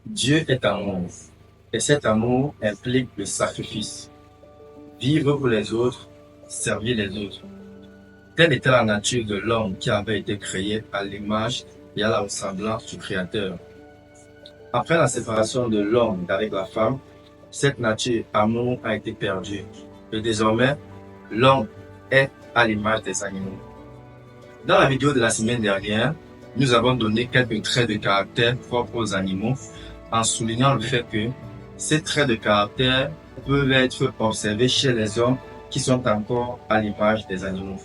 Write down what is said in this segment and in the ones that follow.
Dieu est amour, et cet amour implique le sacrifice. Vivre pour les autres, servir les autres. Telle était la nature de l'homme qui avait été créé à l'image et à la ressemblance du Créateur. Après la séparation de l'homme d'avec la femme, cette nature amour a été perdue. Et désormais, l'homme est à l'image des animaux. Dans la vidéo de la semaine dernière, nous avons donné quelques traits de caractère propres aux animaux en soulignant le fait que ces traits de caractère peuvent être observés chez les hommes qui sont encore à l'image des animaux.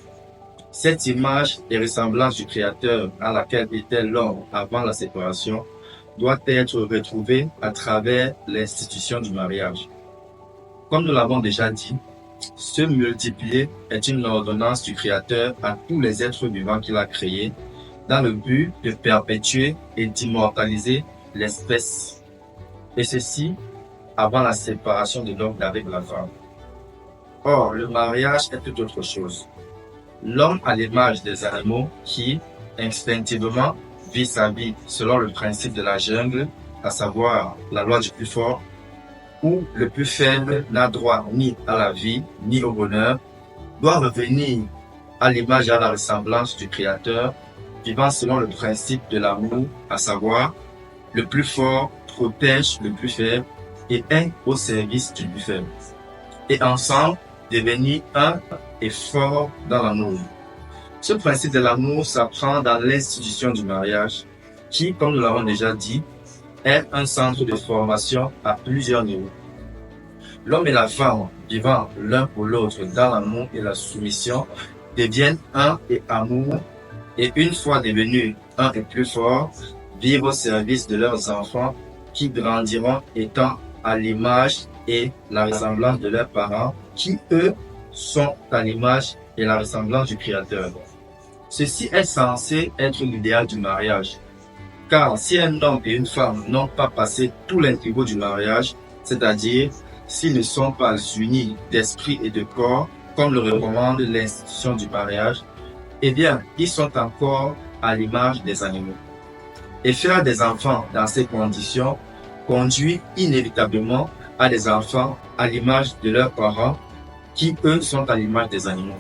Cette image et ressemblance du Créateur à laquelle était l'homme avant la séparation doit être retrouvée à travers l'institution du mariage. Comme nous l'avons déjà dit, se multiplier est une ordonnance du Créateur à tous les êtres vivants qu'il a créés dans le but de perpétuer et d'immortaliser l'espèce. Et ceci avant la séparation de l'homme d'avec la femme. Or, le mariage est tout autre chose. L'homme a l'image des animaux qui, instinctivement, vit sa vie selon le principe de la jungle, à savoir la loi du plus fort, où le plus faible n'a droit ni à la vie, ni au bonheur, doit revenir à l'image et à la ressemblance du Créateur, vivant selon le principe de l'amour, à savoir le plus fort protège le plus faible et est au service du plus faible. Et ensemble, devenir un et fort dans l'amour. Ce principe de l'amour s'apprend dans l'institution du mariage, qui, comme nous l'avons déjà dit, est un centre de formation à plusieurs niveaux. L'homme et la femme, vivant l'un pour l'autre dans l'amour et la soumission, deviennent un et amour, et une fois devenus un et plus fort, vivent au service de leurs enfants qui grandiront étant à l'image et la ressemblance de leurs parents, qui eux sont à l'image et la ressemblance du Créateur. Ceci est censé être l'idéal du mariage. Car si un homme et une femme n'ont pas passé tous les niveaux du mariage, c'est-à-dire s'ils ne sont pas unis d'esprit et de corps, comme le recommande l'institution du mariage, eh bien, ils sont encore à l'image des animaux. Et faire des enfants dans ces conditions conduit inévitablement à des enfants à l'image de leurs parents, qui eux sont à l'image des animaux.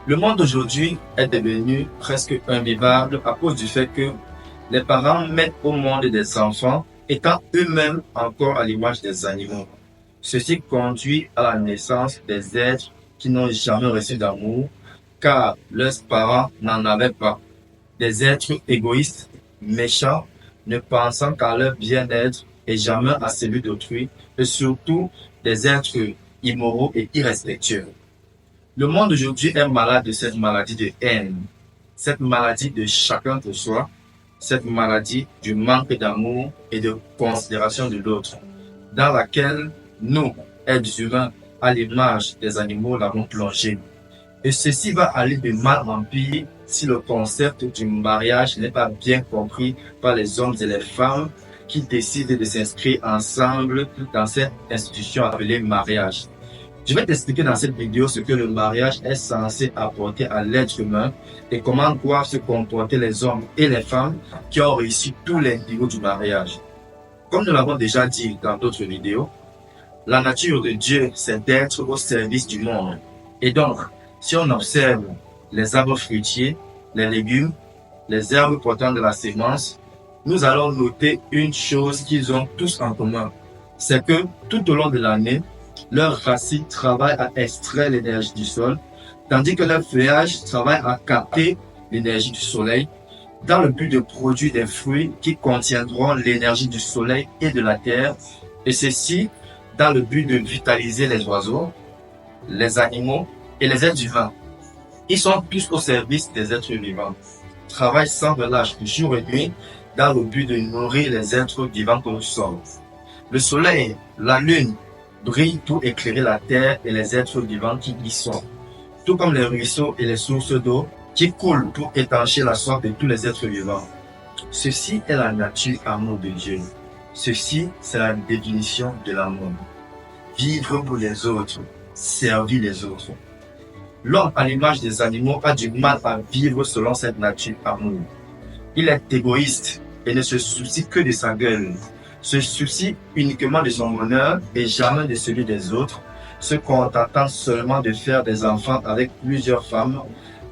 Le monde d'aujourd'hui est devenu presque invivable à cause du fait que les parents mettent au monde des enfants étant eux-mêmes encore à l'image des animaux. Ceci conduit à la naissance des êtres qui n'ont jamais reçu d'amour, car leurs parents n'en avaient pas. Des êtres égoïstes, méchants, ne pensant qu'à leur bien-être et jamais à celui d'autrui, et surtout des êtres immoraux et irrespectueux. Le monde aujourd'hui est malade de cette maladie de haine, cette maladie de chacun pour soi, cette maladie du manque d'amour et de considération de l'autre, dans laquelle nous, êtres humains, à l'image des animaux, l'avons plongé. Et ceci va aller de mal en pire si le concept du mariage n'est pas bien compris par les hommes et les femmes qui décident de s'inscrire ensemble dans cette institution appelée mariage. Je vais t'expliquer dans cette vidéo ce que le mariage est censé apporter à l'être humain et comment doivent se comporter les hommes et les femmes qui ont réussi tous les niveaux du mariage. Comme nous l'avons déjà dit dans d'autres vidéos, la nature de Dieu, c'est d'être au service du monde. Et donc, si on observe les arbres fruitiers, les légumes, les herbes portant de la sémence, nous allons noter une chose qu'ils ont tous en commun. C'est que tout au long de l'année, leurs racines travaillent à extraire l'énergie du sol, tandis que leur feuillage travaille à capter l'énergie du soleil dans le but de produire des fruits qui contiendront l'énergie du soleil et de la terre, et ceci dans le but de vitaliser les oiseaux, les animaux et les êtres humains. Ils sont tous au service des êtres vivants, travaillent sans relâche jour et nuit dans le but de nourrir les êtres vivants que nous sommes. Le soleil, la lune, brillent pour éclairer la terre et les êtres vivants qui y sont, tout comme les ruisseaux et les sources d'eau qui coulent pour étancher la soif de tous les êtres vivants. Ceci est la nature amour de Dieu. Ceci, c'est la définition de l'amour. Vivre pour les autres, servir les autres. L'homme, à l'image des animaux, a du mal à vivre selon cette nature amour. Il est égoïste et ne se soucie que de sa gueule. se soucie uniquement de son bonheur et jamais de celui des autres, se contentant seulement de faire des enfants avec plusieurs femmes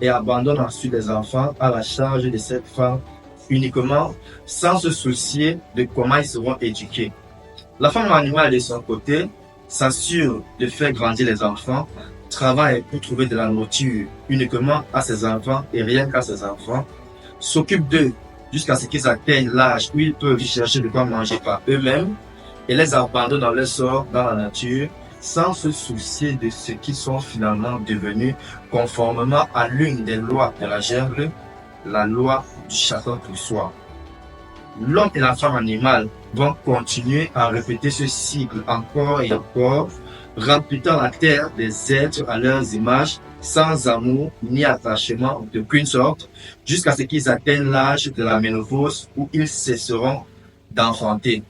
et abandonne ensuite les enfants à la charge de cette femme uniquement, sans se soucier de comment ils seront éduqués. La femme animale de son côté s'assure de faire grandir les enfants, travaille pour trouver de la nourriture uniquement à ses enfants et rien qu'à ses enfants, s'occupe d'eux jusqu'à ce qu'ils atteignent l'âge où ils peuvent chercher de quoi manger par eux-mêmes et les abandonne dans leur sort dans la nature sans se soucier de ce qu'ils sont finalement devenus conformément à l'une des lois de la jungle, la loi du chacun pour soi. L'homme et la femme animale vont continuer à répéter ce cycle encore et encore, remplissant la terre des êtres à leurs images, sans amour ni attachement d'aucune sorte, jusqu'à ce qu'ils atteignent l'âge de la ménopause où ils cesseront d'enfanter.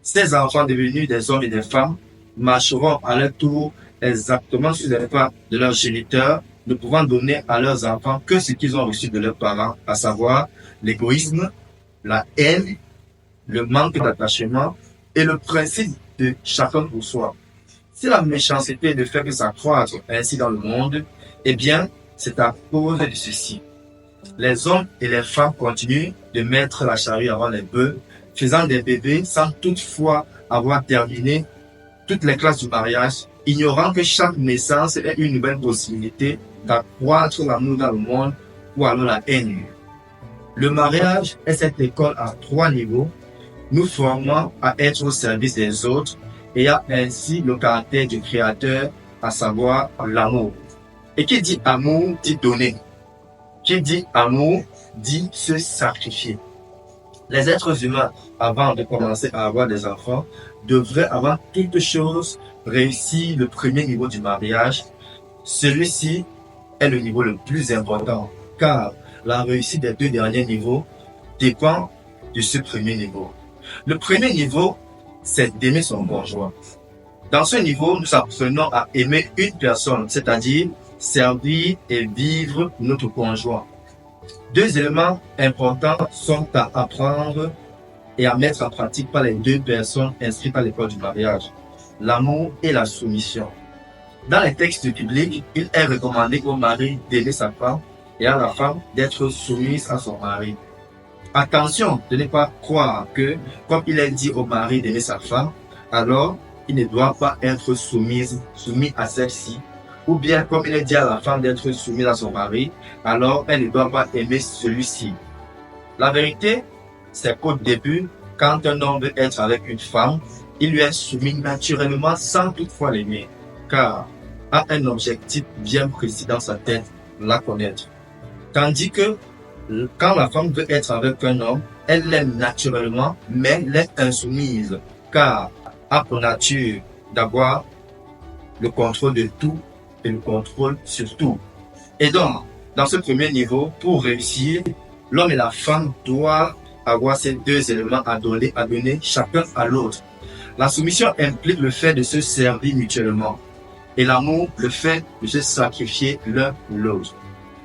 Ces enfants devenus des hommes et des femmes marcheront à leur tour exactement sur les pas de leurs géniteurs, ne pouvant donner à leurs enfants que ce qu'ils ont reçu de leurs parents, à savoir l'égoïsme, la haine, le manque d'attachement et le principe de chacun pour soi. Si la méchanceté ne fait que s'accroître ainsi dans le monde, eh bien, c'est à cause de ceci. Les hommes et les femmes continuent de mettre la charrue avant les bœufs, faisant des bébés sans toutefois avoir terminé toutes les classes du mariage, ignorant que chaque naissance est une nouvelle possibilité d'accroître l'amour dans le monde ou alors la haine. Le mariage est cette école à 3 niveaux, nous formant à être au service des autres et à ainsi le caractère du Créateur, à savoir l'amour. Et qui dit amour dit donner. Qui dit amour dit se sacrifier. Les êtres humains, avant de commencer à avoir des enfants, devraient avant toute chose réussir le premier niveau du mariage. Celui-ci est le niveau le plus important, car la réussite des 2 derniers niveaux dépend de ce premier niveau. Le premier niveau, c'est d'aimer son conjoint. Dans ce niveau, nous apprenons à aimer une personne, c'est-à-dire servir et vivre notre conjoint. 2 éléments importants sont à apprendre et à mettre en pratique par les 2 personnes inscrites à l'école du mariage, l'amour et la soumission. Dans les textes bibliques, il est recommandé au mari d'aimer sa femme et à la femme d'être soumise à son mari. Attention de ne pas croire que, comme il est dit au mari d'aimer sa femme, alors il ne doit pas être soumis à celle-ci, ou bien comme il est dit à la femme d'être soumise à son mari, alors elle ne doit pas aimer celui-ci. La vérité, c'est qu'au début, quand un homme veut être avec une femme, il lui est soumis naturellement sans toutefois l'aimer, car a un objectif bien précis dans sa tête, la connaître. Tandis que quand la femme veut être avec un homme, elle l'aime naturellement, mais elle est insoumise, car a pour nature d'avoir le contrôle de tout et le contrôle sur tout. Et donc, dans ce premier niveau, pour réussir, l'homme et la femme doivent avoir ces 2 éléments à donner chacun à l'autre. La soumission implique le fait de se servir mutuellement. Et l'amour, le fait de se sacrifier l'un pour l'autre.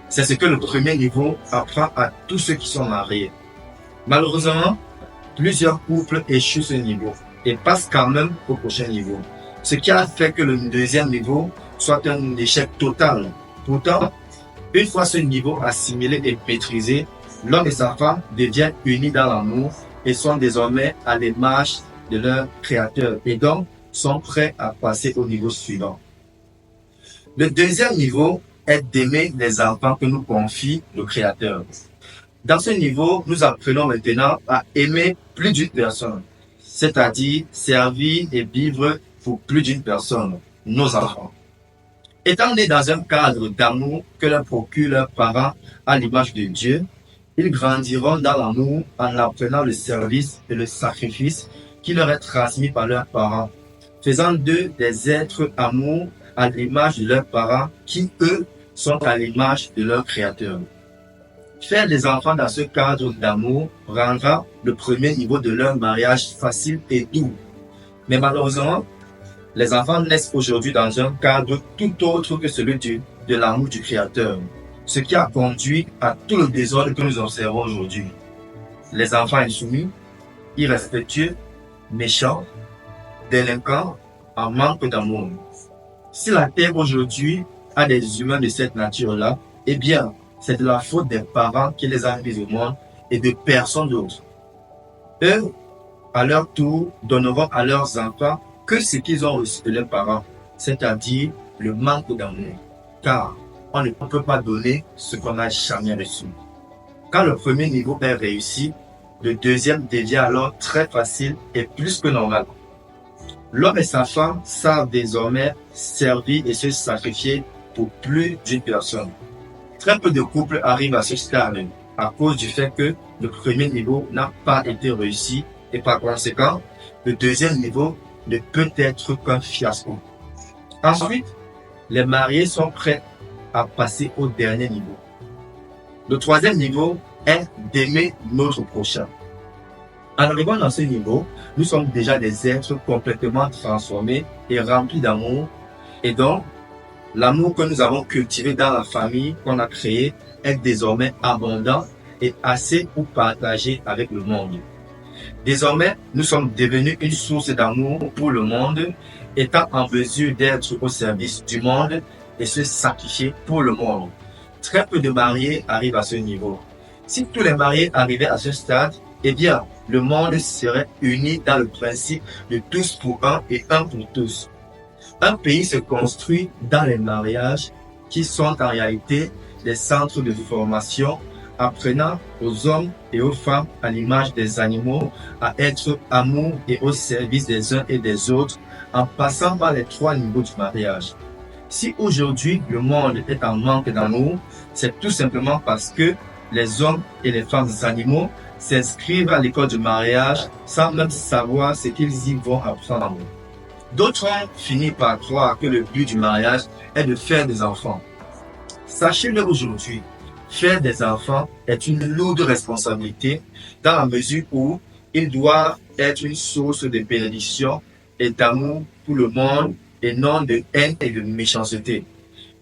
C'est ce que le premier niveau apprend à tous ceux qui sont mariés. Malheureusement, plusieurs couples échouent ce niveau et passent quand même au prochain niveau. Ce qui a fait que le 2e niveau soit un échec total. Pourtant, une fois ce niveau assimilé et maîtrisé, l'homme et sa femme deviennent unis dans l'amour et sont désormais à l'image de leur Créateur et donc sont prêts à passer au niveau suivant. Le 2e niveau est d'aimer les enfants que nous confie le Créateur. Dans ce niveau, nous apprenons maintenant à aimer plus d'une personne, c'est-à-dire servir et vivre pour plus d'une personne, nos enfants. Étant nés dans un cadre d'amour que leur procurent leurs parents à l'image de Dieu, ils grandiront dans l'amour en apprenant le service et le sacrifice qui leur est transmis par leurs parents, faisant d'eux des êtres amour à l'image de leurs parents qui, eux, sont à l'image de leur Créateur. Faire des enfants dans ce cadre d'amour rendra le premier niveau de leur mariage facile et doux. Mais malheureusement, les enfants naissent aujourd'hui dans un cadre tout autre que celui de l'amour du Créateur, ce qui a conduit à tout le désordre que nous observons aujourd'hui. Les enfants insoumis, irrespectueux, méchants, délinquants, en manque d'amour. Si la terre aujourd'hui a des humains de cette nature-là, eh bien, c'est de la faute des parents qui les ont mis au monde et de personne d'autre. Eux, à leur tour, donneront à leurs enfants que ce qu'ils ont reçu de leurs parents, c'est-à-dire le manque d'amour. Car on ne peut pas donner ce qu'on n'a jamais reçu. Quand le premier niveau est réussi, le deuxième devient alors très facile et plus que normal. L'homme et sa femme savent désormais servir et se sacrifier pour plus d'une personne. Très peu de couples arrivent à ce stade à cause du fait que le premier niveau n'a pas été réussi et par conséquent, le deuxième niveau ne peut être qu'un fiasco. Ensuite, les mariés sont prêts à passer au dernier niveau. Le troisième niveau est d'aimer notre prochain. En arrivant dans ce niveau, nous sommes déjà des êtres complètement transformés et remplis d'amour. Et donc, l'amour que nous avons cultivé dans la famille qu'on a créée est désormais abondant et assez pour partager avec le monde. Désormais, nous sommes devenus une source d'amour pour le monde, étant en mesure d'être au service du monde et se sacrifier pour le monde. Très peu de mariés arrivent à ce niveau. Si tous les mariés arrivaient à ce stade, eh bien, le monde serait uni dans le principe de tous pour un et un pour tous. Un pays se construit dans les mariages qui sont en réalité des centres de formation apprenant aux hommes et aux femmes à l'image des animaux à être amour et au service des uns et des autres en passant par les trois niveaux du mariage. Si aujourd'hui le monde est en manque d'amour, c'est tout simplement parce que les hommes et les femmes animaux s'inscrivent à l'école du mariage sans même savoir ce qu'ils y vont apprendre. D'autres ont fini par croire que le but du mariage est de faire des enfants. Sachez-le aujourd'hui, faire des enfants est une lourde responsabilité dans la mesure où ils doivent être une source de bénédiction et d'amour pour le monde et non de haine et de méchanceté.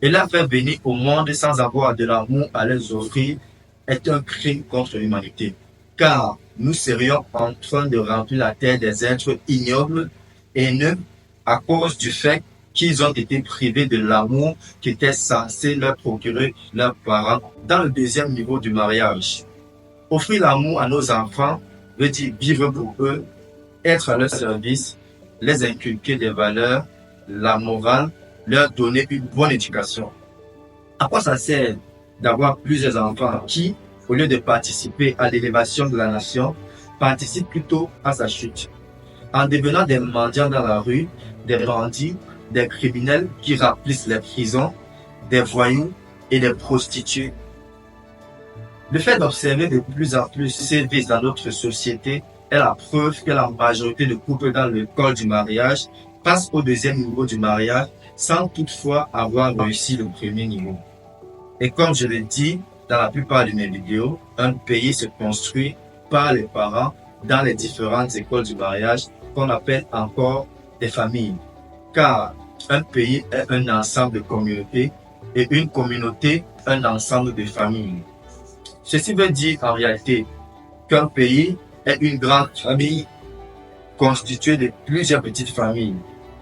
Et la faire venir au monde sans avoir de l'amour à les offrir est un crime contre l'humanité. Car nous serions en train de remplir la terre des êtres ignobles et haineux à cause du fait qu'ils ont été privés de l'amour qui était censé leur procurer leurs parents dans le deuxième niveau du mariage. Offrir l'amour à nos enfants veut dire vivre pour eux, être à leur service, les inculquer des valeurs, la morale, leur donner une bonne éducation. À quoi ça sert d'avoir plusieurs enfants qui, au lieu de participer à l'élévation de la nation, participent plutôt à sa chute, en devenant des mendiants dans la rue, des bandits, des criminels qui remplissent les prisons, des voyous et des prostituées. Le fait d'observer de plus en plus ces vices dans notre société est la preuve que la majorité de couples dans le col du mariage passent au deuxième niveau du mariage sans toutefois avoir réussi le premier niveau. Et comme je l'ai dit dans la plupart de mes vidéos, un pays se construit par les parents dans les différentes écoles du mariage qu'on appelle encore des familles. Car un pays est un ensemble de communautés et une communauté un ensemble de familles. Ceci veut dire en réalité qu'un pays est une grande famille constituée de plusieurs petites familles.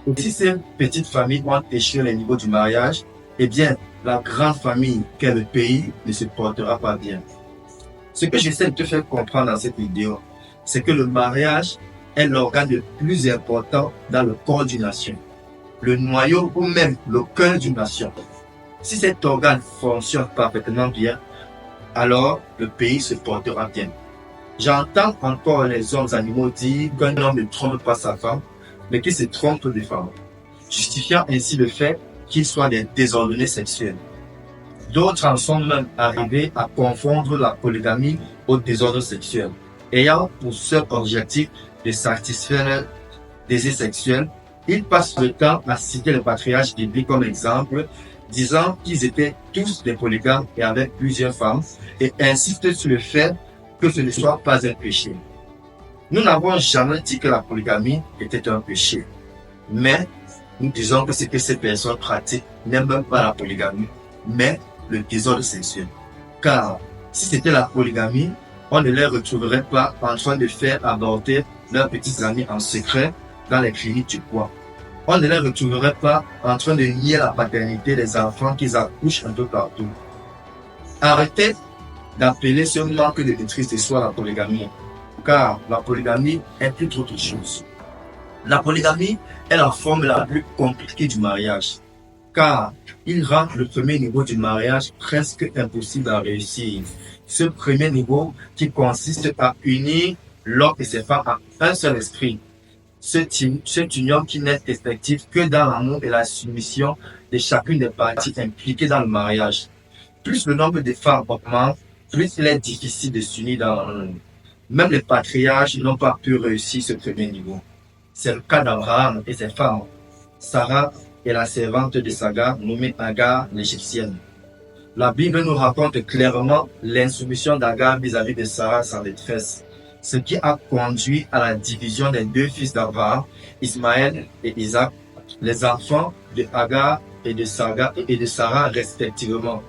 Et si ces petites familles ont échoué les niveaux du mariage, eh bien, la grande famille qu'est le pays ne se portera pas bien. Ce que j'essaie de te faire comprendre dans cette vidéo, c'est que le mariage est l'organe le plus important dans le corps d'une nation, le noyau ou même le cœur d'une nation. Si cet organe fonctionne parfaitement bien, alors le pays se portera bien. J'entends encore les hommes animaux dire qu'un homme ne trompe pas sa femme, mais qu'il se trompe des femmes, justifiant ainsi le fait qu'ils soient des désordonnés sexuels. D'autres en sont même arrivés à confondre la polygamie au désordre sexuel, ayant pour seul objectif de satisfaire leurs désirs sexuels. Ils passent le temps à citer le patriarche biblique comme exemple, disant qu'ils étaient tous des polygames et avaient plusieurs femmes, et insistent sur le fait que ce ne soit pas un péché. Nous n'avons jamais dit que la polygamie était un péché, mais nous disons que ce que ces personnes pratiquent n'est même pas la polygamie, mais le désordre sexuel. Car si c'était la polygamie, on ne les retrouverait pas en train de faire aborter leurs petits amis en secret dans les cliniques du poids. On ne les retrouverait pas en train de nier la paternité des enfants qu'ils accouchent un peu partout. Arrêtez d'appeler ce manque de maîtrise de soi la polygamie, car la polygamie est plus autre chose. La polygamie est la forme la plus compliquée du mariage, car il rend le premier niveau du mariage presque impossible à réussir. Ce premier niveau qui consiste à unir l'homme et ses femmes en un seul esprit. Cette union qui n'est effective que dans l'amour et la soumission de chacune des parties impliquées dans le mariage. Plus le nombre de femmes augmente, plus il est difficile de s'unir dans l'amour. Même les patriarches n'ont pas pu réussir ce premier niveau. C'est le cas d'Abraham et ses femmes. Sarah est la servante de Sagar, nommée Agar l'Égyptienne. La Bible nous raconte clairement l'insoumission d'Agar vis-à-vis de Sarah, sa maîtresse, ce qui a conduit à la division des deux fils d'Abraham, Ismaël et Isaac, les enfants de Agar et de Sarah respectivement.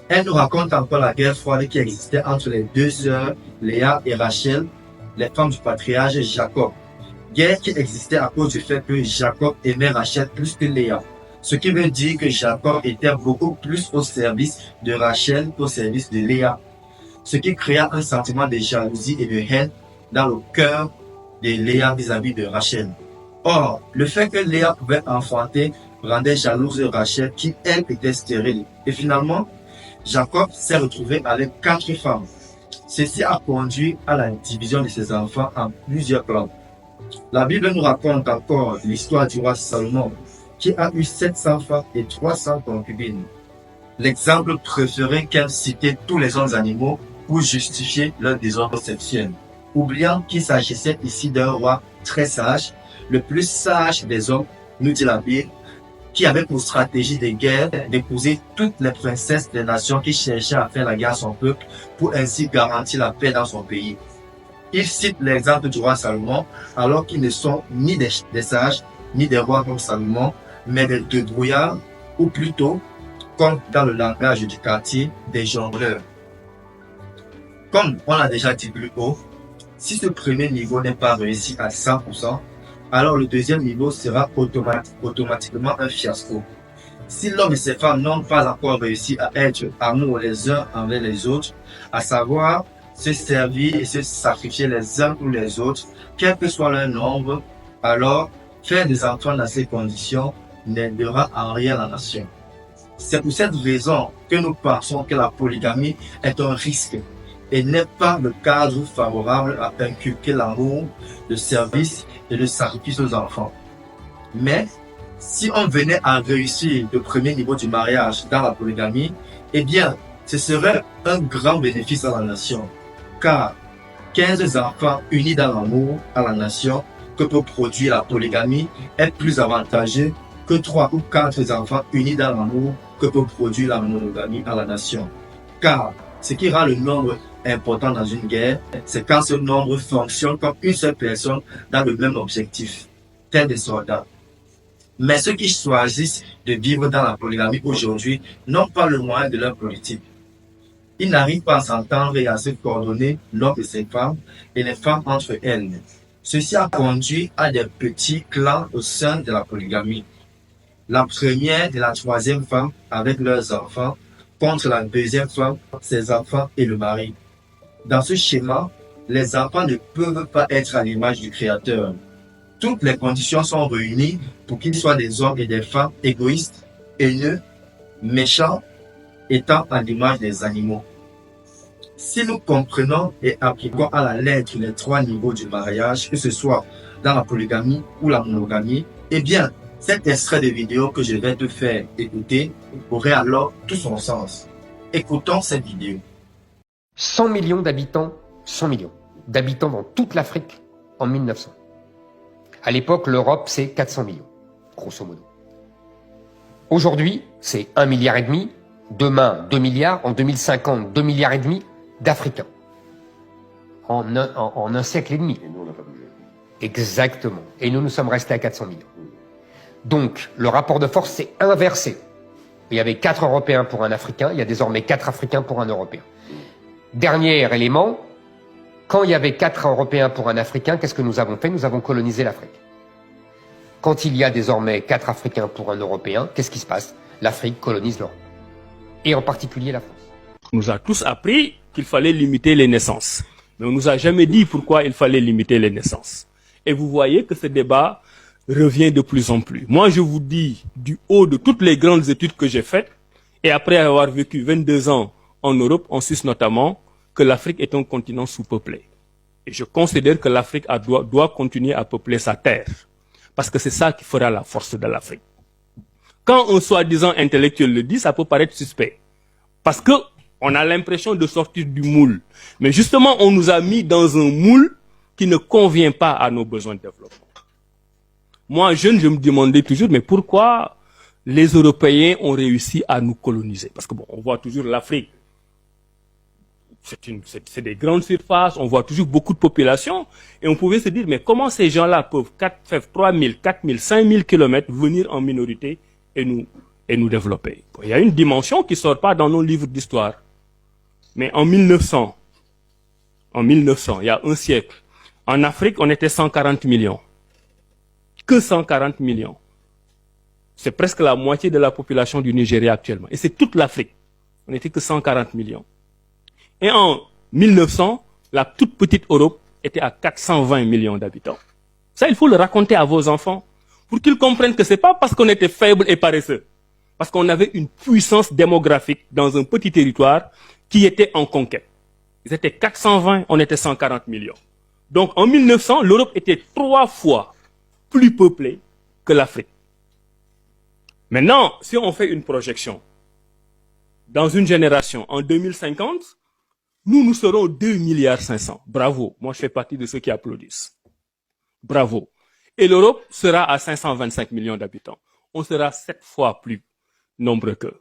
Elle nous raconte encore la guerre froide qui existait entre les deux sœurs, Léa et Rachel, les femmes du patriarche Jacob. Guerre qui existait à cause du fait que Jacob aimait Rachel plus que Léa. Ce qui veut dire que Jacob était beaucoup plus au service de Rachel qu'au service de Léa. Ce qui créa un sentiment de jalousie et de haine dans le cœur de Léa vis-à-vis de Rachel. Or, le fait que Léa pouvait enfanter rendait jalouse Rachel qui, elle, était stérile. Et finalement, Jacob s'est retrouvé avec 4 femmes. Ceci a conduit à la division de ses enfants en plusieurs clans. La Bible nous raconte encore l'histoire du roi Salomon, qui a eu 700 femmes et 300 concubines. L'exemple préféré qu'elle citait tous les autres animaux pour justifier leur désordre sexuel, oubliant qu'il s'agissait ici d'un roi très sage, le plus sage des hommes, nous dit la Bible, qui avait pour stratégie de guerre d'épouser toutes les princesses des nations qui cherchaient à faire la guerre à son peuple pour ainsi garantir la paix dans son pays. Il cite l'exemple du roi Salomon, alors qu'ils ne sont ni des sages, ni des rois comme Salomon, mais des débrouillards, ou plutôt, comme dans le langage du quartier, des jongleurs. Comme on l'a déjà dit plus haut, si ce premier niveau n'est pas réussi à 100%, alors le deuxième niveau sera automatiquement un fiasco. Si l'homme et ses femmes n'ont pas encore réussi à être amoureux les uns envers les autres, à savoir se servir et se sacrifier les uns pour les autres, quel que soit leur nombre, alors faire des enfants dans ces conditions n'aidera en rien la nation. C'est pour cette raison que nous pensons que la polygamie est un risque et n'est pas le cadre favorable à inculquer l'amour, le service et le sacrifice aux enfants. Mais si on venait à réussir le premier niveau du mariage dans la polygamie, eh bien, ce serait un grand bénéfice à la nation, car 15 enfants unis dans l'amour à la nation que peut produire la polygamie est plus avantageux que 3 ou 4 enfants unis dans l'amour que peut produire la monogamie à la nation. Car ce qui rend le nombre important dans une guerre, c'est quand ce nombre fonctionne comme une seule personne dans le même objectif, tel des soldats. Mais ceux qui choisissent de vivre dans la polygamie aujourd'hui n'ont pas le moyen de leur politique. Ils n'arrivent pas à s'entendre et à se coordonner, l'homme et ses femmes, et les femmes entre elles. Ceci a conduit à des petits clans au sein de la polygamie. La première et la troisième femme avec leurs enfants contre la deuxième femme, ses enfants et le mari. Dans ce schéma, les enfants ne peuvent pas être à l'image du Créateur. Toutes les conditions sont réunies pour qu'ils soient des hommes et des femmes égoïstes, haineux, méchants, étant à l'image des animaux. Si nous comprenons et appliquons à la lettre les 3 niveaux du mariage, que ce soit dans la polygamie ou la monogamie, eh bien, cet extrait de vidéo que je vais te faire écouter aurait alors tout son sens. Écoutons cette vidéo. 100 millions d'habitants, 100 millions d'habitants dans toute l'Afrique en 1900. À l'époque, l'Europe, c'est 400 millions, grosso modo. Aujourd'hui, c'est 1,5 milliard. Demain, 2 milliards. En 2050, 2,5 milliards d'Africains. En un siècle et demi. Et nous, on n'a pas bougé. Exactement. Et nous sommes restés à 400 millions. Donc, le rapport de force s'est inversé. Il y avait 4 Européens pour un Africain, il y a désormais 4 Africains pour un Européen. Dernier élément, Quand il y avait 4 Européens pour un Africain, qu'est-ce que nous avons fait? Nous avons colonisé l'Afrique. Quand il y a désormais 4 Africains pour un Européen, qu'est-ce qui se passe? L'Afrique colonise l'Europe. Et en particulier la France. On nous a tous appris qu'il fallait limiter les naissances. Mais on nous a jamais dit pourquoi il fallait limiter les naissances. Et vous voyez que ce débat revient de plus en plus. Moi, je vous dis, du haut de toutes les grandes études que j'ai faites, et après avoir vécu 22 ans en Europe, en Suisse notamment, que l'Afrique est un continent sous-peuplé. Et je considère que l'Afrique doit continuer à peupler sa terre. Parce que c'est ça qui fera la force de l'Afrique. Quand un soi-disant intellectuel le dit, ça peut paraître suspect. Parce que on a l'impression de sortir du moule. Mais justement, on nous a mis dans un moule qui ne convient pas à nos besoins de développement. Moi, jeune, je me demandais toujours, mais pourquoi les Européens ont réussi à nous coloniser? Parce que bon, on voit toujours l'Afrique. C'est des grandes surfaces, on voit toujours beaucoup de population. Et on pouvait se dire, mais comment ces gens-là peuvent 3 000, 4 000, 5 000 kilomètres venir en minorité et nous développer? Bon, il y a une dimension qui ne sort pas dans nos livres d'histoire. Mais en 1900, il y a un siècle, en Afrique, on était 140 millions. Que 140 millions. C'est presque la moitié de la population du Nigeria actuellement. Et c'est toute l'Afrique. On n'était que 140 millions. Et en 1900, la toute petite Europe était à 420 millions d'habitants. Ça, il faut le raconter à vos enfants pour qu'ils comprennent que c'est pas parce qu'on était faible et paresseux. Parce qu'on avait une puissance démographique dans un petit territoire qui était en conquête. Ils étaient 420, on était 140 millions. Donc en 1900, l'Europe était 3 fois plus peuplée que l'Afrique. Maintenant, si on fait une projection, dans une génération, en 2050, nous serons 2,5 milliards. Bravo, moi je fais partie de ceux qui applaudissent. Bravo. Et l'Europe sera à 525 millions d'habitants. On sera 7 fois plus nombreux qu'eux.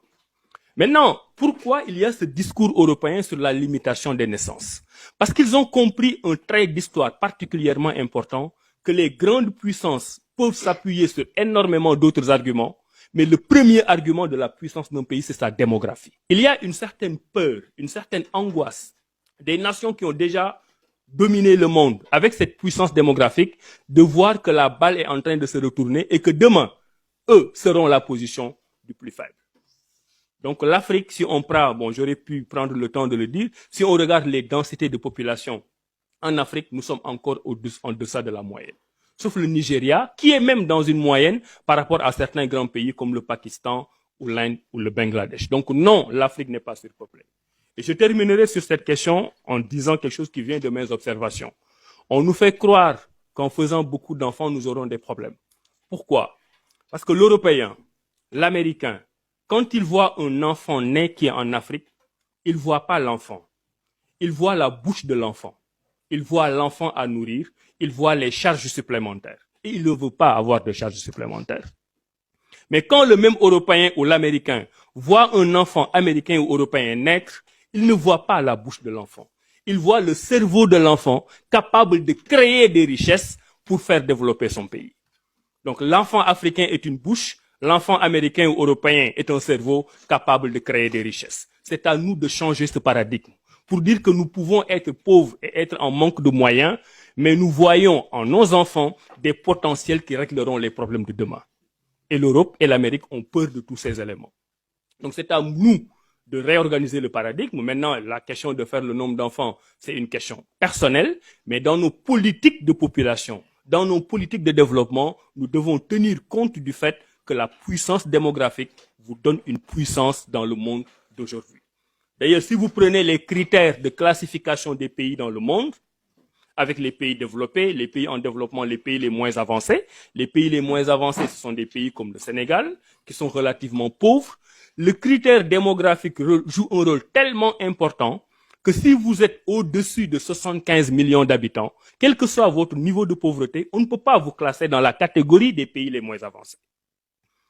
Maintenant, pourquoi il y a ce discours européen sur la limitation des naissances? Parce qu'ils ont compris un trait d'histoire particulièrement important, que les grandes puissances peuvent s'appuyer sur énormément d'autres arguments, mais le premier argument de la puissance d'un pays, c'est sa démographie. Il y a une certaine peur, une certaine angoisse des nations qui ont déjà dominé le monde avec cette puissance démographique, de voir que la balle est en train de se retourner et que demain, eux seront la position du plus faible. Donc l'Afrique, si on prend, bon, j'aurais pu prendre le temps de le dire, si on regarde les densités de population en Afrique, nous sommes encore en deçà de la moyenne. Sauf le Nigeria, qui est même dans une moyenne par rapport à certains grands pays comme le Pakistan ou l'Inde ou le Bangladesh. Donc non, l'Afrique n'est pas surpeuplée. Et je terminerai sur cette question en disant quelque chose qui vient de mes observations. On nous fait croire qu'en faisant beaucoup d'enfants, nous aurons des problèmes. Pourquoi? Parce que l'Européen, l'Américain, quand il voit un enfant né qui est en Afrique, il ne voit pas l'enfant. Il voit la bouche de l'enfant. Il voit l'enfant à nourrir. Il voit les charges supplémentaires. Et il ne veut pas avoir de charges supplémentaires. Mais quand le même Européen ou l'Américain voit un enfant américain ou européen naître, il ne voit pas la bouche de l'enfant. Il voit le cerveau de l'enfant capable de créer des richesses pour faire développer son pays. Donc l'enfant africain est une bouche, l'enfant américain ou européen est un cerveau capable de créer des richesses. C'est à nous de changer ce paradigme pour dire que nous pouvons être pauvres et être en manque de moyens, mais nous voyons en nos enfants des potentiels qui régleront les problèmes de demain. Et l'Europe et l'Amérique ont peur de tous ces éléments. Donc c'est à nous de réorganiser le paradigme. Maintenant, la question de faire le nombre d'enfants, c'est une question personnelle, mais dans nos politiques de population, dans nos politiques de développement, nous devons tenir compte du fait que la puissance démographique vous donne une puissance dans le monde d'aujourd'hui. D'ailleurs, si vous prenez les critères de classification des pays dans le monde, avec les pays développés, les pays en développement, les pays les moins avancés. Les pays les moins avancés, ce sont des pays comme le Sénégal, qui sont relativement pauvres. Le critère démographique joue un rôle tellement important que si vous êtes au-dessus de 75 millions d'habitants, quel que soit votre niveau de pauvreté, on ne peut pas vous classer dans la catégorie des pays les moins avancés.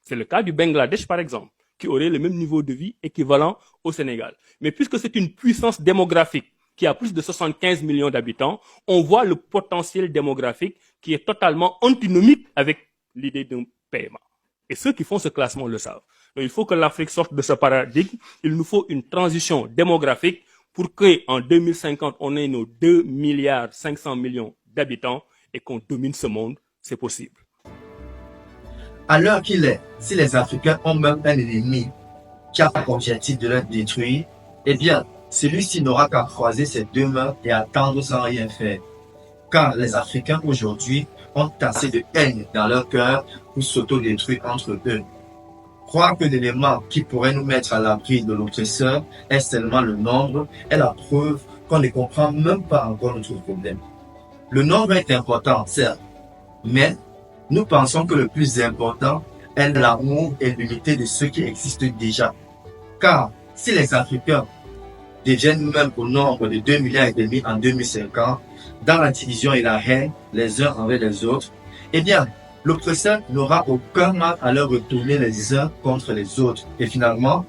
C'est le cas du Bangladesh, par exemple, qui aurait le même niveau de vie équivalent au Sénégal. Mais puisque c'est une puissance démographique qui a plus de 75 millions d'habitants, on voit le potentiel démographique qui est totalement antinomique avec l'idée d'un PMA. Et ceux qui font ce classement le savent. Donc il faut que l'Afrique sorte de ce paradigme. Il nous faut une transition démographique pour qu'en 2050, on ait nos 2 milliards 500 millions d'habitants et qu'on domine ce monde, c'est possible. À l'heure qu'il est, si les Africains ont même un ennemi qui a pour objectif de le détruire, eh bien, celui-ci n'aura qu'à croiser ses deux mains et attendre sans rien faire. Car les Africains aujourd'hui ont assez de haine dans leur cœur pour s'autodétruire entre eux. Croire que l'élément qui pourrait nous mettre à l'abri de l'oppresseur est seulement le nombre est la preuve qu'on ne comprend même pas encore notre problème. Le nombre est important, certes, mais nous pensons que le plus important est l'amour et l'unité de ceux qui existent déjà. Car si les Africains deviennent même au nombre de 2,5 milliards en 2050, dans la division et la haine les uns envers les autres, eh bien, l'oppresseur n'aura aucun mal à leur retourner les uns contre les autres. Et finalement,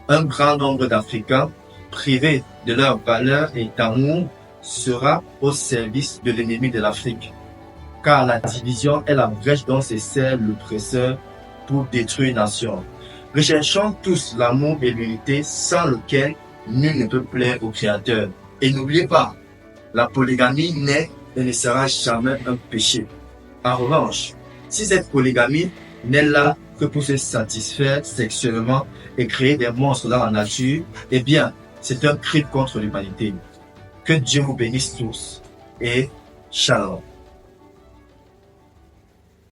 un grand nombre d'Africains, privés de leurs valeurs et d'amour, sera au service de l'ennemi de l'Afrique. Car la division est la brèche dont se sert l'oppresseur pour détruire une nation. Recherchons tous l'amour et l'unité sans lequel nul ne peut plaire au Créateur. Et n'oubliez pas, la polygamie n'est et ne sera jamais un péché. En revanche, si cette polygamie n'est là que pour se satisfaire sexuellement et créer des monstres dans la nature, eh bien, c'est un crime contre l'humanité. Que Dieu vous bénisse tous et shalom.